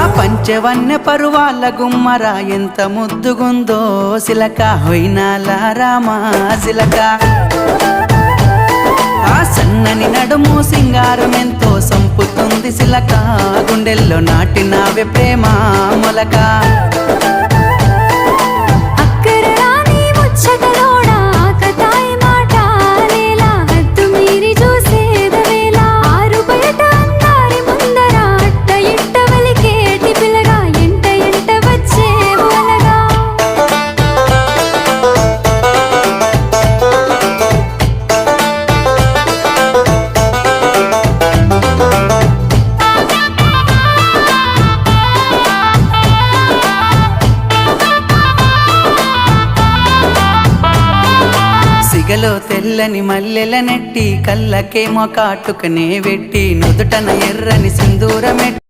పంచవన్య పరువాల గుమ్మర ఎంత ముద్దుగుందో సిలక హొయినాల రామా సిలక ఆ సన్నని నడుము సింగారం ఎంతో సంపుతుంది సిలక గుండెల్లో నాటినావే ప్రేమ మొలక సిగలో తెల్లని మల్లెల నెట్టి కళ్ళకేమో కాటుకనే వెట్టి నుదుటన ఎర్రని సింధూరమెట్టి